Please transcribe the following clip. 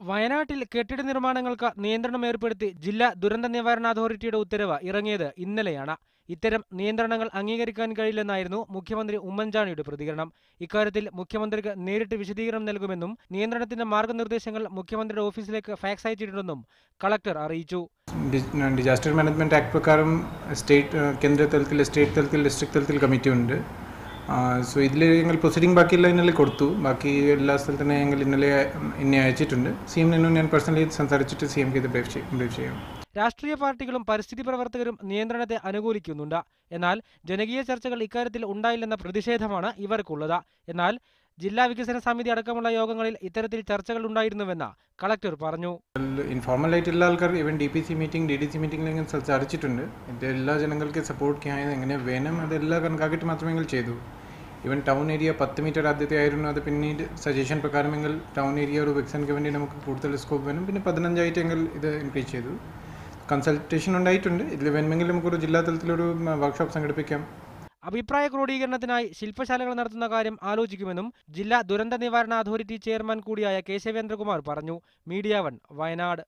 വയനാട്ടിൽ കെട്ടിട നിർമ്മാണങ്ങൾക്ക് നിയന്ത്രണം ഏർപ്പെടുത്തി ജില്ലാ ദുരന്ത നിവാരണ അതോറിറ്റിയുടെ ഉത്തരവ് ഇറങ്ങിയത് ഇന്നലെയാണ്. ഇത്തരം നിയന്ത്രണങ്ങൾ അംഗീകരിക്കാൻ കഴിയില്ലെന്നായിരുന്നു മുഖ്യമന്ത്രി ഉമ്മൻചാണ്ടിയുടെ പ്രതികരണം. ഇക്കാര്യത്തിൽ മുഖ്യമന്ത്രിക്ക് നേരിട്ട് വിശദീകരണം നൽകുമെന്നും നിയന്ത്രണത്തിന്റെ മാർഗനിർദ്ദേശങ്ങൾ മുഖ്യമന്ത്രിയുടെ ഓഫീസിലേക്ക് ഫാക്സ് അയച്ചിട്ടുണ്ടെന്നും കളക്ടർ അറിയിച്ചു. ഡിസാസ്റ്റർ മാനേജ്മെന്റ് ആക്ട് പ്രകാരം കേന്ദ്ര തലത്തിൽ, സ്റ്റേറ്റ് തലത്തിൽ, ഡിസ്ട്രിക്ട് തലത്തിൽ കമ്മിറ്റി ഉണ്ട്. സോ ഇതിൽ ഞങ്ങൾ പ്രൊസീഡിംഗ് ബാക്കിയെല്ലാം ഇന്നലെ കൊടുത്തു. ബാക്കി എല്ലാ സ്ഥലത്തും ഞങ്ങൾ ഇന്നെ അയച്ചിട്ടുണ്ട്. CM ഞാൻ പേഴ്സണലി സംസാരിച്ചിട്ട് CMക്ക് ഇത് ബ്രീഫ് ചെയ്യാം. രാഷ്ട്രീയ പാർട്ടികളും പരിസ്ഥിതി പ്രവർത്തകരും നിയന്ത്രണത്തെ അനുകൂലിക്കുന്നുണ്ട്. എന്നാൽ ജനകീയ ചർച്ചകൾ ഇക്കാര്യത്തിൽ ഉണ്ടായില്ലെന്ന പ്രതിഷേധമാണ് ഇവർക്കുള്ളത്. എന്നാൽ ജില്ലാ വികസന സമിതി അടക്കമുള്ള യോഗങ്ങളിൽ ഇത്തരത്തിൽ ചർച്ചകൾ ഉണ്ടായിരുന്നുവെന്ന് കളക്ടർ പറഞ്ഞു. ഇൻഫോർമലായിട്ട് എല്ലാ ആൾക്കാർ ഈവൻ DPC മീറ്റിംഗ്, DDC മീറ്റിംഗിൽ സംസാരിച്ചിട്ടുണ്ട്. ഇത് എല്ലാ ജനങ്ങൾക്ക് സപ്പോർട്ട് ചെയ്യാൻ എങ്ങനെ വേണം അതെല്ലാം കണക്കാക്കിയിട്ട് മാത്രമേ ചെയ്തു. ഈവൻ ടൗൺ ഏരിയ 10 മീറ്റർ ആദ്യത്തെ ആയിരുന്നു. അത് പിന്നീട് സജഷൻ പ്രകാരമെങ്കിൽ ടൗൺ ഏരിയ ഒരു വികസനಕ್ಕೆ വേണ്ടി നമുക്ക് കൂടുതൽ സ്കോപ്പ് വേണം. പിന്നെ 15 എങ്കിൽ ഇത് ഇൻക്രീസ് ചെയ്തു. കൺസൾട്ടേഷൻ ഉണ്ടായിട്ടുണ്ട്. ഇതിൽ വേണമെങ്കിൽ നമുക്കൊരു ജില്ലാ തലത്തിലൊരു വർക്ക്ഷോപ്പ് സംഘടിപ്പിക്കാം. അഭിപ്രായ ക്രോഡീകരണത്തിനായി ശില്പശാലകൾ നടത്തുന്ന കാര്യം ആലോചിക്കുമെന്നും ജില്ലാ ദുരന്ത നിവാരണ അതോറിറ്റി ചെയർമാൻ കൂടിയായ കേശവേന്ദ്രകുമാർ പറഞ്ഞു. മീഡിയ 1 വയനാട്.